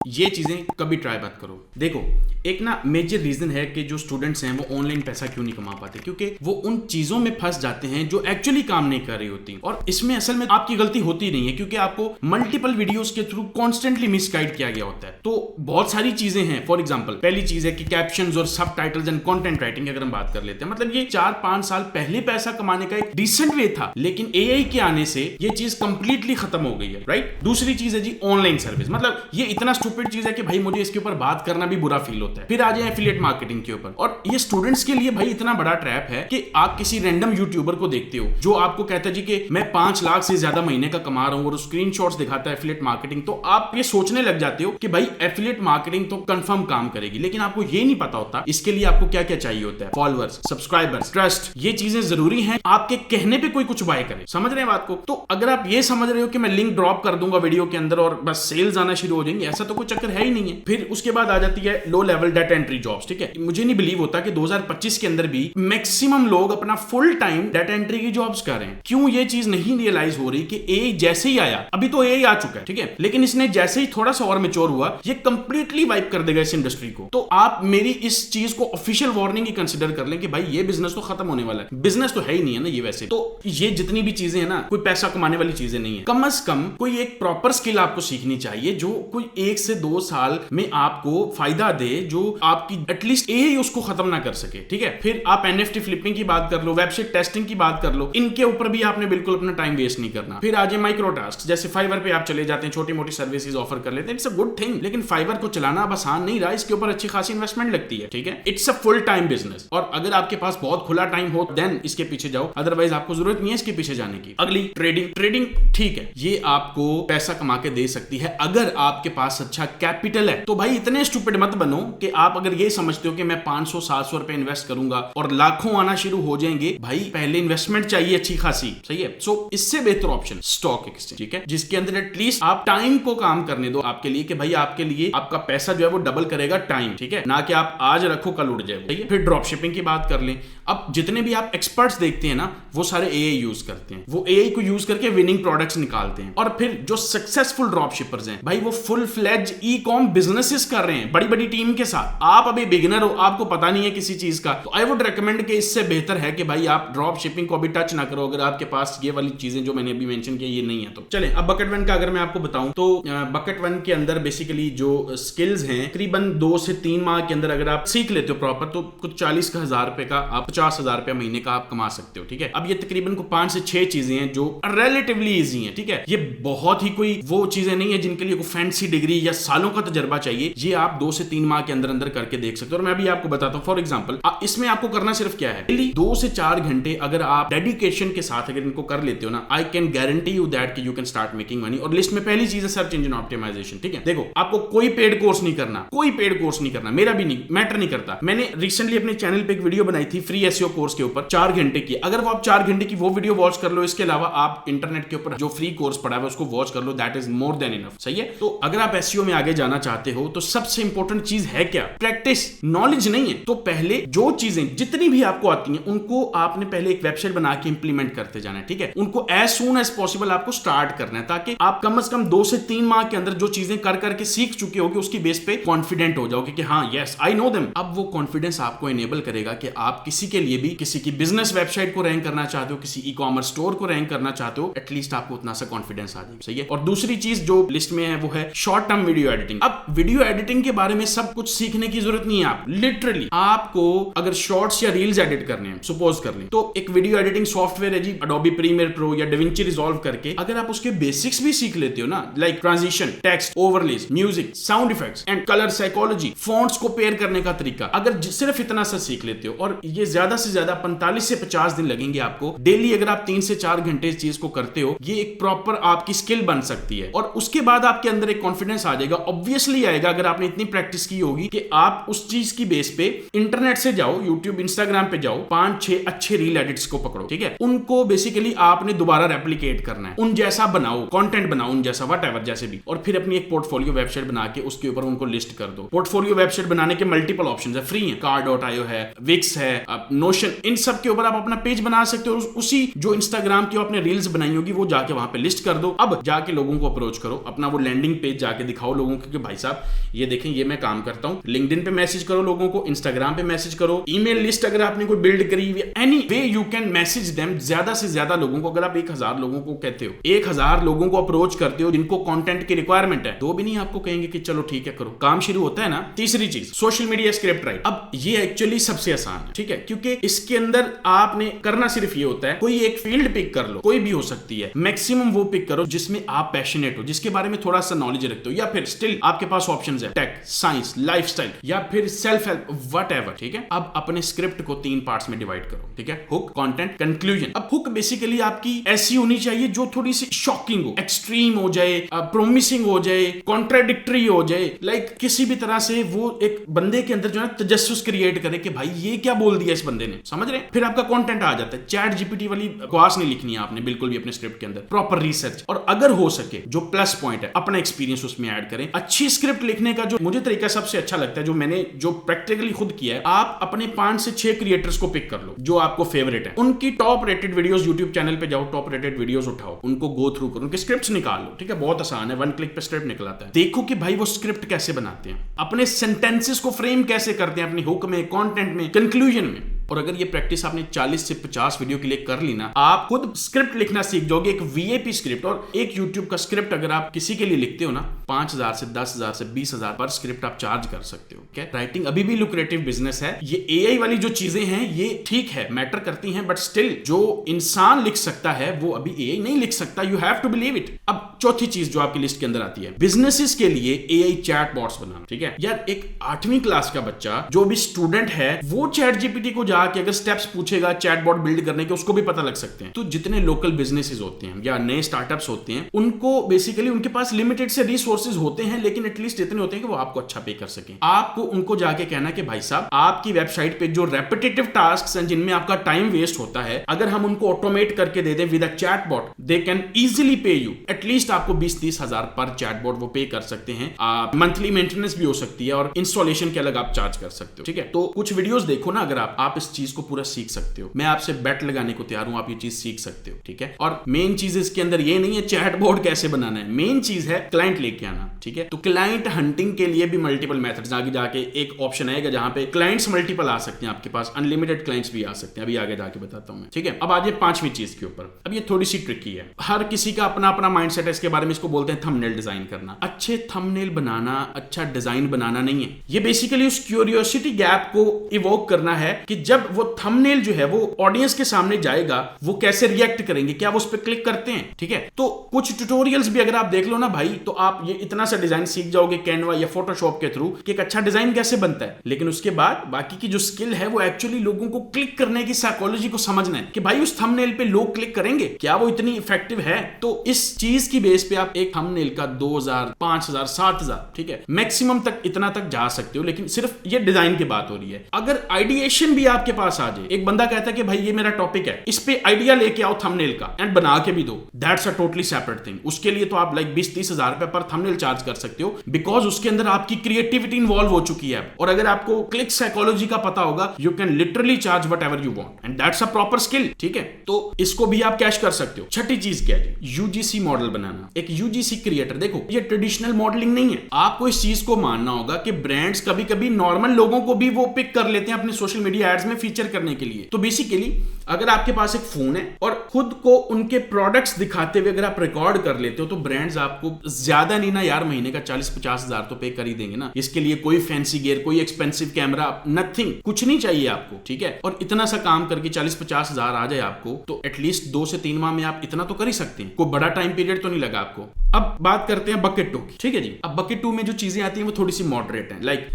ये चीजें कभी ट्राई मत करो। देखो, एक ना मेजर रीजन है कि जो स्टूडेंट्स हैं वो ऑनलाइन पैसा क्यों नहीं कमा पाते, क्योंकि वो उन चीजों में फंस जाते हैं जो एक्चुअली काम नहीं कर रही होती। और इसमें असल में आपकी गलती होती नहीं है, क्योंकि आपको मल्टीपल वीडियोस के थ्रू कॉन्स्टेंटली मिसगाइड किया गया होता है। तो बहुत सारी चीजें हैं। फॉर एग्जाम्पल, पहली चीज है कि कैप्शंस और सब टाइटल्स एंड कॉन्टेंट राइटिंग अगर हम बात कर लेते हैं, मतलब ये 4-5 साल पहले पैसा कमाने का एक डिसेंट वे था, लेकिन एआई के आने से ये चीज कंप्लीटली खत्म हो गई है, राइट। दूसरी चीज है जी ऑनलाइन सर्विस। मतलब ये इतना स्टूपिड चीज है कि भाई मुझे इसके ऊपर बात करना भी बुरा फील होता है। फिर आ जाए एफिलिएट मार्केटिंग के ऊपर, और ये स्टूडेंट्स के लिए भाई इतना बड़ा ट्रैप है कि आप किसी रैंडम यूट्यूबर को देखते हो जो आपको कहता है जी कि मैं 5 लाख से ज्यादा महीने का कमा रहा हूं और स्क्रीनशॉट्स दिखाता है एफिलिएट मार्केटिंग, तो आप ये सोचने लग जाते हो कि भाई एफिलिएट मार्केटिंग तो कंफर्म काम करेगी। लेकिन आपको ये नहीं पता होता इसके लिए आपको क्या क्या चाहिए होता है। फॉलोअर्स, सब्सक्राइबर्स, ट्रस्ट, ये चीजें जरूरी हैं आपके कहने पे कोई कुछ बाय करे। समझ रहे हैं बात को? तो अगर आप ये समझ रहे हो कि मैं लिंक ड्रॉप कर दूंगा वीडियो के अंदर और बस सेल्स आना शुरू हो जाएंगे, ऐसा तो कोई चक्कर है ही नहीं है। फिर उसके बाद आ जाती है low level data entry jobs. ठीक है, मुझे नहीं बिलीव होता कि 2025 के अंदर भी मैक्सिमम लोग अपना फुल टाइम डाटा एंट्री की जॉब्स कर रहे हैं। क्यों ये चीज नहीं रियलाइज हो रही कि एआई जैसे ही आया, अभी तो एआई आ चुका है, ठीक है, लेकिन इसने जैसे ही थोड़ा सा और मैच्योर हुआ, ये कंप्लीटली वाइप कर देगा इस इंडस्ट्री को। तो आप मेरी इस चीज को ऑफिशियल वार्निंग ही कंसीडर कर लें कि भाई ये बिजनेस तो खत्म होने वाला है। बिजनेस तो है ही नहीं है ना ये वैसे। तो ये जितनी भी चीजें हैं ना, कोई पैसा कमाने वाली चीजें नहीं है। कम से कम कोई एक प्रॉपर स्किल आपको सीखनी चाहिए जो कोई 1 से 2 साल में आपको फायदा दे, जो आपकी एटलीस्ट एआई उसको खत्म ना कर सके। ठीक है, फिर आप एनएफटी फ्लिपिंग की बात कर लो, वेबसाइट टेस्टिंग की बात कर लो, इनके ऊपर भी आपने बिल्कुल अपना टाइम वेस्ट नहीं करना। फिर आज माइक्रो टास्क, जैसे फाइवर पे आप चले जाते हैं, छोटी मोटी सर्विसेज ऑफर कर लेते हैं, इट्स अ गुड थिंग, लेकिन फाइवर को चलाना अब आसान नहीं रहा, इसके ऊपर अच्छी खासी इन्वेस्टमेंट लगती है। ठीक है, it's a full time business, और अगर आपके पास बहुत खुला टाइम हो देन इसके पीछे जाओ, अदरवाइज आपको जरूरत नहीं है इसके पीछे जाने की। अगली ट्रेडिंग ठीक है, ये आपको पैसा कमा के दे सकती है अगर आपके पास अच्छा कैपिटल है। तो भाई इतने स्टूपिड मत बनो कि आप अगर ये समझते हो कि मैं 500-700 रुपए इन्वेस्ट करूंगा और लाखों आना शुरू हो जाएंगे। भाई पहले इन्वेस्टमेंट चाहिए अच्छी खासी, सही है। सो इससे बेहतर ऑप्शन स्टॉक एक्सचेंज, ठीक है, जिसके अंदर एटलीस्ट आप टाइम को काम करने दो आपके लिए, कि भाई आपके लिए आपका पैसा जो है वो डबल करेगा टाइम, ठीक है, ना कि आप आज रखो कल उड़ जाए। ठीक है, फिर ड्रॉप शिपिंग की बात कर लें। अब जितने भी आप एक्सपर्ट्स देखते हैं ना, वो सारे एआई यूज करते हैं, वो एआई को यूज करके विनिंग प्रोडक्ट्स निकालते हैं। और फिर जो सक्सेसफुल ड्रॉप शिपर्स हैं भाई, वो full fledge e com businesses कर रहे हैं बड़ी बड़ी टीम के साथ। आप अभी बिगिनर हो, आपको पता नहीं है किसी चीज का, तो आई वुड रेकमेंड कि इससे बेहतर है कि भाई आप ड्रॉप शिपिंग को अभी टच ना करो, अगर आपके पास ये वाली चीजें जो मैंने अभी मेंशन किया ये नहीं है तो। चलें, अब बकेट वन का अगर मैं आपको बताऊं तो बकेट वन के अंदर बेसिकली जो स्किल्स हैं, तकरीबन 2 से 3 माह के अंदर अगर आप सीख लेते हो प्रॉपर, तो कुछ 40,000 रुपए का, आप 50,000 रुपए महीने का आप कमा सकते हो। ठीक है, अब ये तकरीबन को 5 से 6 चीजें हैं जो रिलेटिवली इजी हैं। ठीक है, ये बहुत ही कोई वो चीजें नहीं है जिनके लिए कोई फैंसी डिग्री या सालों का तजर्बा चाहिए। ये आप 2 से 3 माह के अंदर अंदर करके देख सकते हो। और मैं भी आपको बताता हूं, फॉर एग्जांपल इसमें आपको करना सिर्फ क्या है, 2 से 4 घंटे अगर आप डेडिकेशन के साथ अगर इनको कर लेते हो ना, I can guarantee you that कि you can start making money. और लिस्ट में पहली चीज है सर्च इंजन ऑप्टिमाइजेशन। ठीक है, देखो आपको कोई पेड कोर्स नहीं करना, कोई पेड कोर्स नहीं करना, मेरा भी नहीं मैटर नहीं करता। मैंने रिसेंटली अपने चैनल पे एक वीडियो बनाई थी फ्री एसईओ कोर्स के ऊपर 4 घंटे की। अगर वो आप 4 घंटे की वो वीडियो वॉच कर लो, इसके अलावा आप इंटरनेट के ऊपर जो फ्री कोर्स पढ़ा है उसको वॉच कर लो, that is more than enough. सही है, तो अगर आप एसईओ में आगे जाना चाहते हो तो सबसे इंपॉर्टेंट चीज है क्या, प्रैक्टिस, नॉलेज नहीं है। तो पहले जो चीजें जितनी भी आपको आती हैं उनको आपने पहले एक वेबसाइट बना के इंप्लीमेंट करते जाना है। ठीक है, उनको एज सून एज पॉसिबल आपको स्टार्ट करना है, ताकि आप कम से कम 2 से 3 माह के अंदर जो चीजें कर करके सीख चुके होगे उसकी बेस पे कॉन्फिडेंट हो जाओगे कि हाँ यस आई नो देम। अब वो कॉन्फिडेंस आपको एनेबल करेगा कि आप किसी के लिए भी, किसी की बिजनेस वेबसाइट को रैंक करना चाहते हो, किसी ई कॉमर्स स्टोर को रैंक करना चाहते हो, एटलीस्ट आपको उतना सा कॉन्फिडेंस आ जाएगा। सही है, और दूसरी चीज जो लिस्ट में है वो है शॉर्ट टर्म वीडियो एडिटिंग। अब वीडियो एडिटिंग के बारे में सब कुछ सीखने की जरूरत नहीं है। आप लिटरली आपको अगर शॉर्ट्स या रील्स एडिट करने हैं, सपोज कर लें, तो एक वीडियो एडिटिंग सॉफ्टवेयर है जी एडोबी प्रीमियर प्रो या डाविंची रिजॉल्व करके, अगर आप उसके बेसिक्स भी सीख लेते हो ना, like transition, text, overlays, music, sound effects and colour psychology, fonts को पेयर करने का तरीका, अगर सिर्फ इतना सा सीख लेते हो, और ये ज्यादा से ज्यादा 45 से 50 दिन लगेंगे आपको डेली, अगर आप 3 से 4 घंटे इस चीज को करते हो, ये एक प्रॉपर आपकी स्किल बन सकती है। और उसके बाद आपके अंदर एक कॉन्फिडेंस आ जाएगा, ऑब्वियसली आएगा अगर आपने इतनी प्रैक्टिस की होगी कि आप उस चीज की बेस पे इंटरनेट से जाओ, यूट्यूब, इंस्टाग्राम पे जाओ, 5-6 अच्छे रील एडिट्स को पकड़ो। ठीक है, उनको बेसिकली आपने दोबारा रेप्लिकेट करना है, उन जैसा बनाओ, कंटेंट बनाओ उन जैसा, व्हाटएवर जैसे भी, और फिर अपनी एक पोर्टफोलियो वेबसाइट बना के उसके ऊपर उनको लिस्ट कर दो। पोर्टफोलियो वेबसाइट बनाने के मल्टीपल ऑप्शंस है, फ्री है, car.io है, विक्स है, नोशन, इन सब के ऊपर आप अपना पेज बना सकते हो। उसी जो इंस्टाग्राम की आपने रील्स बनाई होगी वो जाके वहां पे लिस्ट कर दो। अब जाके लोगों को अप्रोच करो, अपना वो लैंडिंग पेज जाके दिखाओ दिखाओ लोगों को कि भाई साहब ये देखें, ये मैं काम करता हूं। लिंक्डइन पे मैसेज करो लोगों को, इंस्टाग्राम पे मैसेज करो, ईमेल लिस्ट अगर आपने कोई बिल्ड करी हुई, any way you can message them. ज्यादा से ज्यादा लोगों को, अगर आप 1000 लोगों को कहते हो, 1000 लोगों को अप्रोच करते हो जिनको कंटेंट की रिक्वायरमेंट है, तो भी नहीं आपको कहेंगे कि चलो ठीक है करो, काम शुरू होता है ना। तीसरी चीज, सोशल मीडिया स्क्रिप्ट राइट। अब ये एक्चुअली सबसे आसान है, ठीक है, क्योंकि इसके अंदर आपने करना सिर्फ ये होता है, कोई एक फील्ड पिक कर लो, कोई भी हो सकती है, मैक्सिमम वो पिक करो जिसमें आप पैशनेट हो, जिसके बारे में थोड़ा सा नॉलेज रखते हो, या फिर स्टिल आपके पास ऑप्शंस है, टेक, साइंस, लाइफस्टाइल, या फिर सेल्फ हेल्प, व्हाटएवर, ठीक है। अब अपने स्क्रिप्ट को 3 पार्ट्स में डिवाइड करो, ठीक है, हुक, कंटेंट, कंक्लूजन। अब हुक बेसिकली आपकी ऐसी होनी चाहिए जो थोड़ी सी शॉकिंग हो, एक्सट्रीम हो जाए, प्रोमिसिंग हो जाए, कॉन्ट्राडिक्टरी हो जाए, लाइक किसी भी तरह से वो एक बंदे के अंदर जो है तजस्सुस क्रिएट करे कि भाई ये क्या बोल दिया इस बंदे ने, समझ रहे हैं। फिर आपका कंटेंट आ जाता है। चैट जीपीटी वाली बकवास नहीं लिखनी है आपने बिल्कुल भी अपने स्क्रिप्ट के अंदर, प्रॉपर रिसर्च, और अगर हो सके जो प्लस पॉइंट है अपना एक्सपीरियंस उसमें ऐड करें। अच्छी स्क्रिप्ट लिखने का जो मुझे तरीका सबसे अच्छा लगता है, जो मैंने जो प्रैक्टिकली खुद किया है, आप अपने 5 से 6 क्रिएटर्स को पिक कर लो जो आपको फेवरेट है, उनकी top rated videos YouTube channel पे जाओ, टॉप रेटेड वीडियोस उठाओ, उनको गो थ्रू करो, उनके स्क्रिप्ट्स निकाल लो, ठीक है, बहुत आसान है, 1 क्लिक पे स्क्रिप्ट निकल आता है। देखो कि भाई वो स्क्रिप्ट कैसे बनाते हैं, अपने सेंटेंसेस को फ्रेम कैसे करते हैं, अपनी हुक में, कंटेंट में, कंक्लूजन में। और अगर ये प्रैक्टिस आपने 40 से 50 वीडियो के लिए कर ली ना, आप खुद स्क्रिप्ट लिखना सीख जाओगे, एक वीएपी स्क्रिप्ट। और एक यूट्यूब का स्क्रिप्ट अगर आप किसी के लिए लिखते हो ना, 5000 से 10,000 से 20,000 पर स्क्रिप्ट आप चार्ज कर सकते हो। क्या राइटिंग अभी भी लुक्रेटिव बिजनेस है। ये एआई वाली जो चीजें हैं ये ठीक है, मैटर करती हैं, बट स्टिल जो इंसान लिख सकता है वो अभी एआई नहीं लिख सकता। You have to believe it. अब चौथी चीज जो आपकी लिस्ट के अंदर आती है, बिजनेसेस के लिए एआई चैट बॉट्स बनाना, ठीक है। यार एक 8वीं क्लास का बच्चा जो भी स्टूडेंट है वो चैट जीपीटी को जाके अगर स्टेप्स पूछेगा चैटबॉट बिल्ड करने के, उसको भी पता लग सकते हैं। तो जितने लोकल बिजनेसेस होते हैं या नए स्टार्टअप्स होते हैं, उनको बेसिकली उनके पास लिमिटेड से रिसोर्सेज होते हैं, लेकिन एटलीस्ट इतने होते हैं कि वो आपको अच्छा पे कर सकें। आपको उनको जाके कहना कि भाई साहब आपकी वेबसाइट पे जो रेपिटेटिव टास्क हैं जिनमें आपका टाइम वेस्ट होता है, अगर हम उनको ऑटोमेट करके दे दें with a chatbot, they can easily पे यू। एटलीस्ट आपको 20-30 हजार पर चैटबॉट वो पे कर सकते हैं। मंथली मेंटेनेंस भी हो सकती है और इंस्टॉलेशन के अलग आप चार्ज कर सकते हो, ठीक है। तो कुछ वीडियोस देखो ना, अगर आप इस चीज को पूरा सीख सकते हो। मैं आपसे बेट लगाने को तैयार हूं, आप ये चीज सीख सकते हो, ठीक है। और मेन चीज इसके अंदर ये नहीं है चैटबॉट कैसे बनाना है, मेन चीज है क्लाइंट लेके आना, ठीक है। तो क्लाइंट हंटिंग के लिए भी मल्टीपल मेथड्स, आगे जाके एक ऑप्शन आएगा जहां पे क्लाइंट्स मल्टीपल आ सकते हैं, आपके पास अनलिमिटेड क्लाइंट्स भी आ सकते हैं, अभी आगे जाके बताता हूं मैं, ठीक है। अब आज ये 5वीं चीज के ऊपर, अब ये थोड़ी सी ट्रिकी है, हर किसी का अपना अपना माइंडसेट है इसके बारे में। इसको बोलते हैं थंबनेल डिजाइन करना। अच्छे थंबनेल बनाना अच्छा डिजाइन बनाना नहीं है, ये बेसिकली उस क्यूरियोसिटी गैप को इवोक करना है कि जब वो थंबनेल जो है वो ऑडियंस के सामने जाएगा वो कैसे रिएक्ट करेंगे, क्या वो उस पर क्लिक करते हैं, ठीक है। तो कुछ ट्यूटोरियल्स भी अगर आप देख लो ना भाई, तो आप ये इतना सा डिजाइन सीख जाओगे कैनवा या फोटोशॉप के थ्रू कि एक अच्छा डिजाइन कैसे बनता है, लेकिन उसके बाद बाकी की जो स्किल है वो एक्चुअली लोगों को क्लिक करने की साइकोलॉजी को समझना है कि भाई उस थंबनेल पे लोग क्लिक करेंगे, क्या वो इतनी इफेक्टिव है। तो इस चीज की बेस पे आप एक थंबनेल का 2000, 5000, 7000, ठीक है, मैक्सिमम तक इतना तक जा सकते हो, लेकिन सिर्फ ये डिजाइन की बात हो रही है। अगर आइडिएशन भी आपके पास आ जाए, एक बंदा कहता है कि भाई ये मेरा टॉपिक है, इस पे आइडिया लेके आओ थंबनेल का एंड बना के भी दो, that's a totally separate thing. उसके लिए तो आप लाइक 20-30 हजार रुपए पर थंबनेल चार्ज कर सकते हो, बिकॉज उसके अंदर आपकी क्रिएटिविटी इन्वॉल्व हो चुकी है। और अगर आपको क्लिक साइकोलॉजी का पता होगा, you can literally charge what ever you want and that's a proper skill, ठीक है। तो इसको भी आप कैश कर सकते हो। छठी चीज क्या है, यूजीसी मॉडल बनाना। एक यूजीसी क्रिएटर, देखो ये ट्रेडिशनल मॉडलिंग नहीं है, आपको इस चीज को मानना होगा कि ब्रांड्स कभी कभी नॉर्मल लोगों को भी वो पिक कर लेते हैं अपने सोशल मीडिया एड्स में फीचर करने के लिए। तो बेसिकली अगर आपके पास एक फोन है और खुद को उनके प्रोडक्ट्स दिखाते हुए अगर आप रिकॉर्ड कर लेते हो, तो ब्रांड्स आपको ज्यादा नहीं ना यार, महीने का 40-50 हजार तो पे कर ही देंगे ना। इसके लिए कोई फैंसी गियर, कोई एक्सपेंसिव कैमरा, नथिंग, कुछ नहीं चाहिए आपको, ठीक है। और इतना सा काम करके 40-50 हजार आ जाए आपको, तो एटलीस्ट 2 से 3 माह में आप इतना तो कर ही सकते हैं, कोई बड़ा टाइम पीरियड तो नहीं लगा आपको। अब बात करते हैं बकेट 2 की, ठीक है जी। अब बकेट 2 में जो चीजें आती हैं वो थोड़ी सी मॉडरेट हैं, लाइक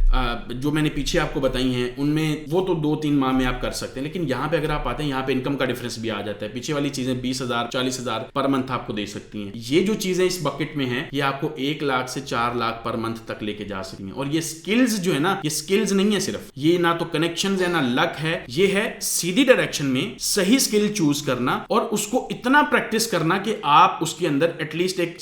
जो मैंने पीछे आपको बताई हैं उनमें वो तो 2-3 माह में आप कर सकते हैं, लेकिन यहाँ पे अगर आप आते हैं, यहाँ पे इनकम का डिफरेंस भी आ जाता है। पीछे वाली चीजें 20,000, 40,000 पर मंथ आपको दे सकती हैं। ये जो चीजें इस बकेट में हैं, ये आपको 1 लाख से 4 लाख पर मंथ तक लेके जा सकती हैं। और ये स्किल्स जो है ना, ये स्किल्स नहीं है सिर्फ, ये ना तो कनेक्शंस है ना लक है, ये है सीधी डायरेक्शन में सही स्किल चूज करना और उसको इतना प्रैक्टिस करना कि आप उसके अंदर एटलीस्ट एक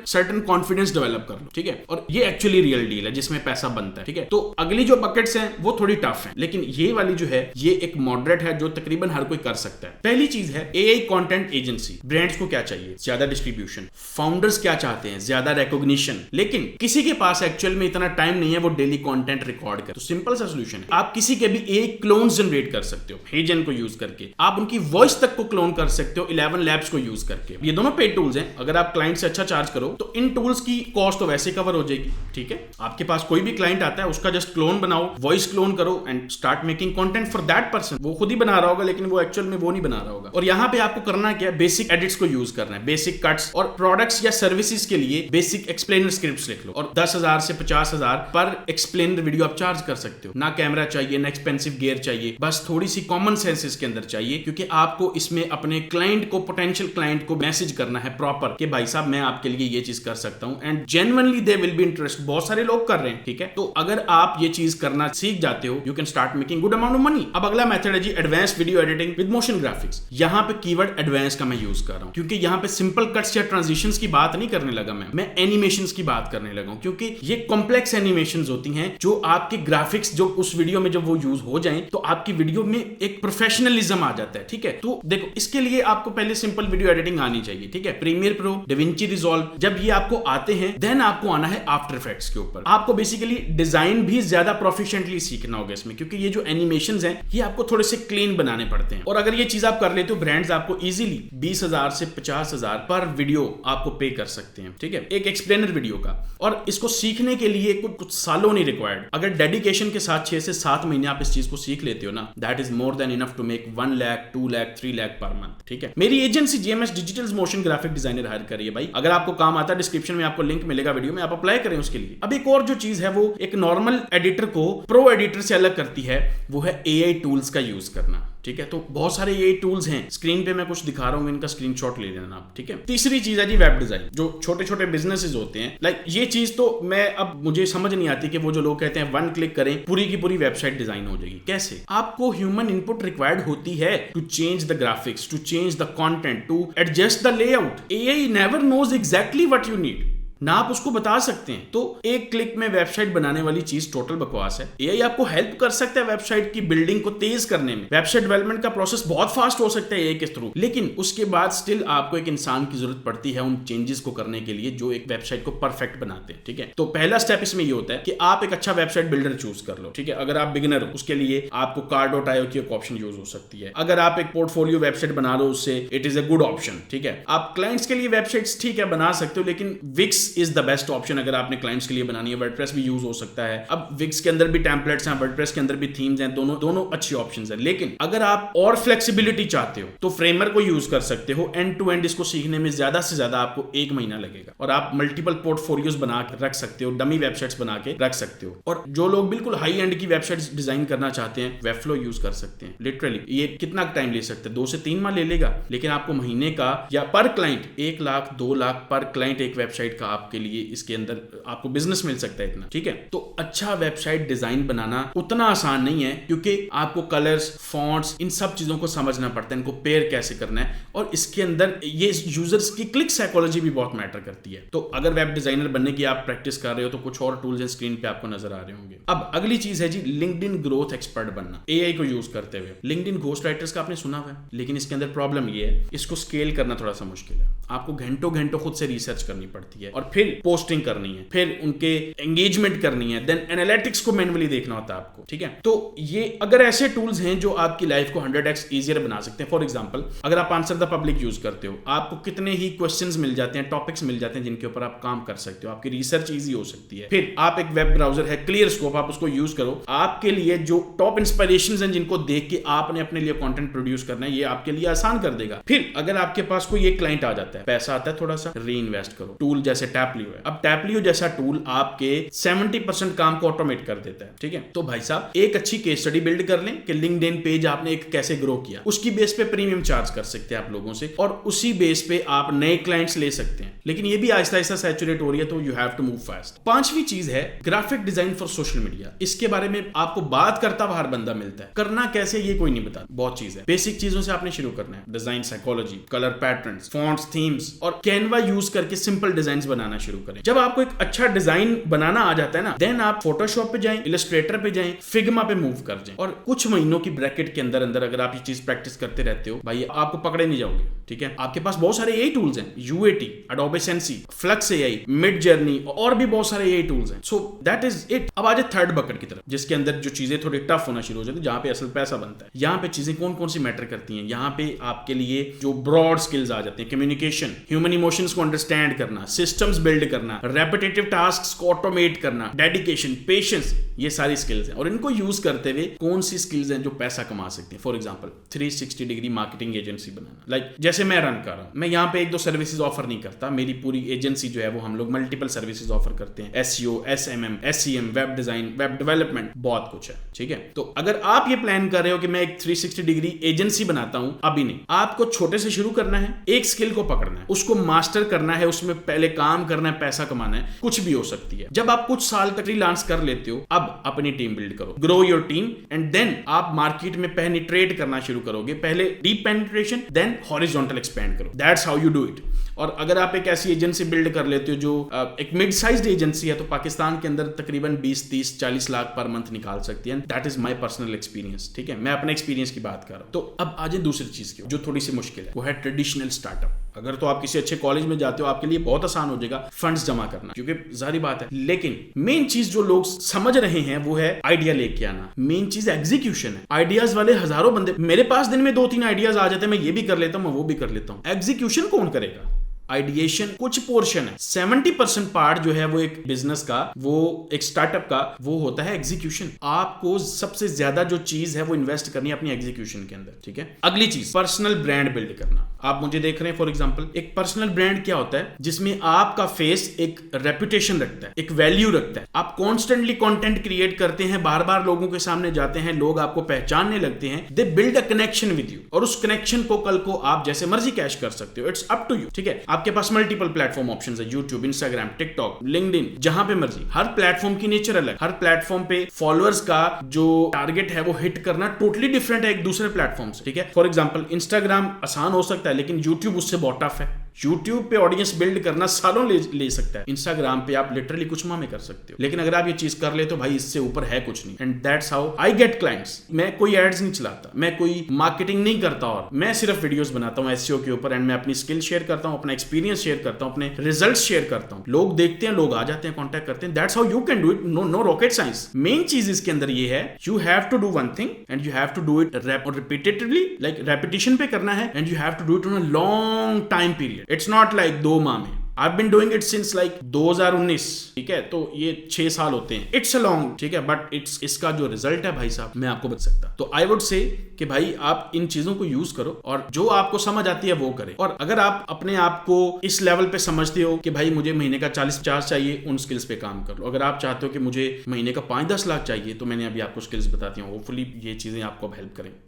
सर्टन कॉन्फिडेंस डेवलप कर लो, ठीक है। और ये एक्चुअली रियल डील है जिसमें पैसा बनता है, ठीक है। तो अगली जो बकेट्स हैं वो थोड़ी टफ है, लेकिन ये वाली जो है ये एक मॉडरेट है जो तकरीबन हर कोई कर सकता है। पहली चीज है एआई कंटेंट एजेंसी। ब्रांड्स को क्या चाहिए? ज्यादा डिस्ट्रीब्यूशन। फाउंडर्स क्या चाहते हैं? ज्यादा रिकॉग्निशन। लेकिन किसी के पास एक्चुअल में इतना टाइम नहीं है वो डेली कंटेंट रिकॉर्ड कर। तो सिंपल सा सॉल्यूशन है, आप किसी के भी एआई क्लोन्स जनरेट कर सकते हो हेजन को यूज करके। आप उनकी वॉइस तक को क्लोन कर सकते हो 11 लैब्स को यूज करके। ये दोनों पेड टूल्स हैं। अगर आप क्लाइंट से अच्छा चार्ज करो तो इन टूल्स की कॉस्ट तो वैसे कवर हो जाएगी, ठीक है। आपके पास कोई भी क्लाइंट आता है उसका जस्ट क्लोन बनाओ, वॉइस क्लोन करो and start making content for that person. वो खुद ही बना रहा होगा लेकिन वो एक्चुअल में वो नहीं बना रहा होगा। और यहाँ पे आपको करना क्या है, बेसिक एडिट्स को यूज करना है, बेसिक कट्स, और प्रोडक्ट्स या सर्विसेज के लिए बेसिक एक्सप्लेनर स्क्रिप्ट्स लिख लो। और 10,000 से 50,000 पर एक्सप्लेनर वीडियो आप चार्ज कर सकते हो। ना कैमरा चाहिए, ना एक्सपेंसिव गियर चाहिए, बस थोड़ी सी कॉमन सेंस इसके अंदर चाहिए, क्योंकि आपको इसमें अपने क्लाइंट को, पोटेंशियल क्लाइंट को मैसेज करना है प्रॉपर कि भाई साहब मैं आपके लिए ये चीज कर सकता हूं and genuinely they will be interest. बहुत सारे लोग कर रहे हैं, ठीक है। तो अगर आप ये चीज करना सीख जाते हो you can start making good amount of money. अब अगला मेथड है जी advance video editing with motion graphics. यहां पे कीवर्ड एडवांस का मैं यूज कर रहा हूं क्योंकि यहां पे सिंपल कट्स या ट्रांजिशंस की बात नहीं करने लगा मैं एनिमेशंस की बात करने लगा हूं, क्योंकि ये कॉम्प्लेक्स एनिमेशंस होती हैं जो आपके ग्राफिक्स जो उस वीडियो में जब वो यूज हो जाएं तो आपकी वीडियो में एक प्रोफेशनलिज्म आ जाता है, ठीक है। तो देखो इसके लिए आपको पहले सिंपल वीडियो एडिटिंग आनी चाहिए, ठीक है। प्रीमियर प्रो, डाविंची रिजॉल्व, जब ये आपको आते हैं देन आपको आना है आफ्टर इफेक्ट्स के ऊपर। आपको बेसिकली डिजाइन भी ज्यादा प्रोफिशिएंटली सीखना होगा इसमें, क्योंकि ये जो एनिमेशंस हैं ये आपको थोड़े से क्लीन बनाने पड़ते हैं। और अगर ये चीज आप कर लेते हो ब्रांड्स आपको इजीली 20,000 से 50,000 पर वीडियो आपको पे कर सकते हैं, ठीक है, एक एक्सप्लेनर वीडियो का। और इसको सीखने के लिए कुछ सालों नहीं रिक्वायर्ड। अगर डेडिकेशन के साथ 6 से 7 महीने आप इस चीज को सीख लेते हो ना, that is more than enough to make 1 lakh, 2 lakh, 3 lakh per month, ठीक है। मेरी agency GMS digitals motion graphic designer hire करिए भाई। अगर आपको काम आता है डिस्क्रिप्शन में आपको लिंक मिलेगा वीडियो में, आप अप्लाई करें उसके लिए। अब एक और जो चीज है वो एक नॉर्मल एडिटर को प्रो एडिटर से अलग करती है, वो है एआई टूल्स का यूज करना, ठीक है। तो बहुत सारे एआई टूल्स हैं, स्क्रीन पे मैं कुछ दिखा रहा हूं, इनका स्क्रीनशॉट ले लेना आप, ठीक है। तीसरी चीज है जी वेब डिजाइन। जो छोटे छोटे बिजनेसेस होते हैं, लाइक ये चीज तो मैं अब मुझे समझ नहीं आती कि वो जो लोग कहते हैं 1 क्लिक करें पूरी की पूरी वेबसाइट डिजाइन हो जाएगी। कैसे? आपको ह्यूमन इनपुट रिक्वायर्ड होती है to change the graphics, to change the content, to adjust the layout. AI never knows exactly what you need, ना आप उसको बता सकते हैं। तो एक क्लिक में वेबसाइट बनाने वाली चीज टोटल बकवास है। एआई आपको हेल्प कर सकता है वेबसाइट की बिल्डिंग को तेज करने में, वेबसाइट डेवलपमेंट का प्रोसेस बहुत फास्ट हो सकता है एआई के थ्रू, लेकिन उसके बाद स्टिल आपको एक इंसान की जरूरत पड़ती है उन चेंजेस को करने के लिए जो एक वेबसाइट को परफेक्ट बनाते हैं, ठीक है। तो पहला स्टेप इसमें ये होता है कि आप एक अच्छा वेबसाइट बिल्डर चूज कर लो, ठीक है। अगर आप बिगिनर हो उसके लिए आपको Car.io की एक ऑप्शन यूज हो सकती है। अगर आप एक पोर्टफोलियो वेबसाइट बना लो उससे, it is a good option, ठीक है। आप क्लाइंट्स के लिए वेबसाइट्स ठीक है बना सकते हो, लेकिन Wix is the best option अगर आपने क्लाइंट्स के लिए बनानी है। वर्डप्रेस भी यूज हो सकता है। अब Wix के अंदर भी टेम्पलेट्स हैं, वर्डप्रेस के अंदर भी थीम्स हैं, दोनों अच्छी ऑप्शंस हैं। लेकिन अगर आप और फ्लेक्सिबिलिटी चाहते हो तो फ्रेमवर्क को यूज कर सकते हो। एंड टू एंड इसको सीखने में ज्यादा से ज्यादा आपको 1 महीना लगेगा और आप मल्टीपल पोर्टफोलियोज बना के रख सकते हो, डमी वेबसाइट्स बना के रख सकते हो। और जो लोग बिल्कुल हाई एंड की वेबसाइट्स डिजाइन करना चाहते हैं वेबफ्लो यूज कर सकते हैं। लिटरली ये कितना टाइम ले सकते हैं, 2 से 3 माह ले लेगा, लेकिन आपको महीने का या पर क्लाइंट 1 लाख 2 लाख पर क्लाइंट एक वेबसाइट का आपके लिए इसके अंदर आपको बिजनेस मिल सकता है इतना, ठीक है। तो अच्छा वेबसाइट डिजाइन बनाना उतना आसान नहीं है, क्योंकि आपको कलर्स, फॉन्ट्स, इन सब चीजों को समझना पड़ता है, इनको पेयर कैसे करना है, और इसके अंदर ये यूजर्स की क्लिक साइकोलॉजी भी बहुत मैटर करती है। तो अगर वेब डिजाइनर बनने की आप प्रैक्टिस कर रहे हो तो कुछ और टूल्स हैं स्क्रीन पे आपको नजर आ रहे होंगे। अब अगली चीज है जी लिंक्डइन ग्रोथ एक्सपर्ट बनना, एआई को यूज करते हुए। लिंक्डइन घोस्ट राइटर्स का आपने सुना हुआ है, लेकिन इसके अंदर प्रॉब्लम ये है, इसको स्केल करना थोड़ा सा मुश्किल है। आपको घंटों घंटों खुद से रिसर्च करनी पड़ती है और फिर पोस्टिंग करनी है, फिर उनके एंगेजमेंट करनी है, देन एनालिटिक्स को मैन्युअली देखना होता है आपको, ठीक है। तो ये अगर ऐसे टूल्स हैं जो आपकी लाइफ को 100x इजियर बना सकते हैं। फॉर एग्जांपल अगर आप आंसर द पब्लिक यूज करते हो, आपको कितने ही क्वेश्चंस मिल जाते हैं, टॉपिक्स मिल जाते हैं जिनके ऊपर आप काम कर सकते हो, आपकी रिसर्च इजी हो सकती है। फिर आप एक वेब ब्राउजर है क्लियर स्कोप, आप उसको यूज करो, आपके लिए जो टॉप इंस्पिरेशंस हैं जिनको देख के आपने अपने लिए कंटेंट प्रोड्यूस करना है, ये आपके लिए आसान कर देगा। फिर अगर आपके पास कोई एक क्लाइंट आ जाता है, पैसा आता है, थोड़ा सा री इन्वेस्ट करो। टूल जैसे टैपलियो है। अब टैपलियो जैसा टूल आपके 70% काम को ऑटोमेट कर देता है, ठीक है। तो भाई साहब एक अच्छी केस स्टडी बिल्ड कर लें कि लिंक्डइन पेज आपने एक कैसे ग्रो किया, उसकी बेस पे प्रीमियम चार्ज कर सकते हैं आप लोगों से, और उसी बेस पे आप नए क्लाइंट्स ले सकते हैं। लेकिन ये भी आहिस्ता आहिस्ता सैचुरेट हो रही है, तो you have to move fast. पांचवी चीज है graphic design for social media. इसके बारे में आपको बात करता हुआ हर बंदा मिलता है, करना कैसे ये कोई नहीं बता। बहुत चीज है, बेसिक चीजों से आपने शुरू करना है। Design psychology, colour patterns, fonts, themes और कैनवा यूज करके सिंपल डिजाइन बनाना शुरू करें। जब आपको एक अच्छा डिजाइन बनाना आ जाता है ना, देन आप फोटोशॉप पे जाएं, इलस्ट्रेटर पे जाएं, फिग्मा पे मूव कर जाएं, और कुछ महीनों की ब्रैकेट के अंदर अंदर अगर आप ये चीज प्रैक्टिस करते रहते हो भाई, आपको पकड़े नहीं जाओगे, ठीक है। आपके पास बहुत सारे एआई टूल्स हैं, UAT, Adobe sensi, flux AI, mid journey और भी बहुत सारे एआई टूल्स हैं। So that is it. अब आ जाए थर्ड बकेट की तरफ, जिसके अंदर जो चीजें थोड़ी टफ होना शुरू हो जाती है, जहां पे असल पैसा बनता है। यहाँ पे चीजें कौन कौन सी मैटर करती हैं, यहाँ पे आपके लिए जो ब्रॉड स्किल्स आ जाते हैं, कम्युनिकेशन, ह्यूमन इमोशंस को अंडरस्टैंड करना, सिस्टम्स बिल्ड करना, रेपिटेटिव टास्क्स को ऑटोमेट करना, डेडिकेशन, पेशेंस, ये सारी स्किल्स हैं। और इनको यूज करते हुए कौन सी स्किल्स हैं जो पैसा कमा सकती हैं। For example 360 degree marketing agency banana, like जैसे मैं रन कर रहा हूं, मैं यहाँ पे एक दो सर्विसेज ऑफर नहीं करता, मेरी पूरी एजेंसी जो है वो हम लोग मल्टीपल सर्विसेज ऑफर करते हैं। SEO, SMM, SEM, web design, web development, बहुत कुछ है, ठीक है। तो अगर आप ये प्लान कर रहे हो कि मैं एक 360 डिग्री एजेंसी बनाता हूं, अभी नहीं, आपको छोटे से शुरू करना है, एक स्किल को पकड़ना है, उसको मास्टर करना है, उसमें पहले काम करना है, पैसा कमाना है, कुछ भी हो सकती है। जब आप कुछ साल तक फ्रीलांस कर लेते हो, अब अपनी टीम बिल्ड करो, grow your team, and then आप मार्केट में पेनिट्रेट करना शुरू करोगे। पहले deep penetration, then horizontal expand करो। That's how you do it. और अगर आप एक ऐसी एजेंसी बिल्ड कर लेते हो जो एक मिड साइज्ड एजेंसी है, तो पाकिस्तान के अंदर तकरीबन 20, 30, 40 लाख पर मंथ निकाल सकती है। That is my personal experience, ठीक है, मैं अपने एक्सपीरियंस की बात कर रहा हूं। तो अब आ जाए दूसरी चीज की जो थोड़ी सी मुश्किल है, वो है ट्रेडिशनल स्टार्टअप। अगर तो आप किसी अच्छे कॉलेज में जाते हो, आपके लिए बहुत आसान हो जाएगा फंड्स जमा करना, क्योंकि जाहिर बात है। लेकिन मेन चीज जो लोग समझ रहे हैं वो है आइडिया लेके आना, मेन चीज एग्जीक्यूशन है। आइडियाज वाले हजारों बंदे, मेरे पास दिन में 2-3 आइडियाज आ जाते हैं, मैं ये भी कर लेता हूं, मैं वो भी कर लेता हूं। एग्जीक्यूशन कौन करेगा? आइडिएशन कुछ पोर्शन है, 70% पार्ट जो है वो एक बिजनेस का, वो एक स्टार्टअप का, वो होता है एग्जीक्यूशन। आपको सबसे ज्यादा जो चीज है वो इन्वेस्ट करनी है अपनी एग्जीक्यूशन के अंदर, ठीक है। अगली चीज, पर्सनल ब्रांड बिल्ड करना। आप मुझे देख रहे हैं, फॉर एग्जांपल एक पर्सनल ब्रांड क्या होता है? जिसमें आपका फेस एक रेपुटेशन रखता है, एक वैल्यू रखता है। आप कॉन्स्टेंटली कंटेंट क्रिएट करते हैं, बार बार लोगों के सामने जाते हैं, लोग आपको पहचानने लगते हैं, they build a connection with you, और उस कनेक्शन को कल को आप जैसे मर्जी कैश कर सकते हो। इट्स अप टू यू, ठीक है। आपके पास मल्टीपल प्लेटफॉर्म ऑप्शंस है, यूट्यूब, इंस्टाग्राम, टिकटॉक, लिंक्डइन, जहां पे मर्जी। हर प्लेटफॉर्म की नेचर अलग, हर प्लेटफॉर्म पे फॉलोअर्स का जो टारगेट है वो हिट करना टोटली डिफरेंट है एक दूसरे प्लेटफॉर्म से, ठीक है। फॉर एग्जांपल इंस्टाग्राम आसान हो सकता है, लेकिन यूट्यूब उससे बहुत टफ है। यूट्यूब पे ऑडियंस बिल्ड करना सालों ले सकता है, इंस्टाग्राम पे आप लिटरली कुछ माह में कर सकते हो। लेकिन अगर आप ये चीज कर ले तो भाई इससे ऊपर है कुछ नहीं। And that's how I get clients. मैं कोई एड्स नहीं चलाता, मैं कोई मार्केटिंग नहीं करता, और मैं सिर्फ वीडियोस बनाता हूँ एसईओ के ऊपर, एंड मैं अपनी स्किल शेयर करता हूँ, अपना एक्सपीरियंस शेयर करता हूँ, अपने रिजल्ट शेयर करता हूँ। लोग देखते हैं, लोग आ जाते हैं, कॉन्टैक्ट करते हैं। That's how you can do it. No rocket science. Main चीज इसके अंदर ये है, you have to do one thing and you have to do it repetitively, like repetition पे करना है, and you have to do it on a long time period. It's not like 2 माह में। I've been doing it since like 2019, ठीक है, तो ये 6 साल होते हैं। इट्स अ लॉन्ग, ठीक है, बट इसका जो रिजल्ट है भाई साहब, मैं आपको बता सकता। तो आई वुड से कि भाई आप इन चीजों को यूज करो, और जो आपको समझ आती है वो करें। और अगर आप अपने आप को इस लेवल पे समझते हो कि भाई मुझे महीने का 40-50 चाहिए, उन स्किल्स पे काम कर लो। अगर आप चाहते हो कि मुझे महीने का 5-10 लाख चाहिए, तो मैंने अभी आपको स्किल्स बताती हूँ, होपफुली ये चीजें आपको हेल्प करें।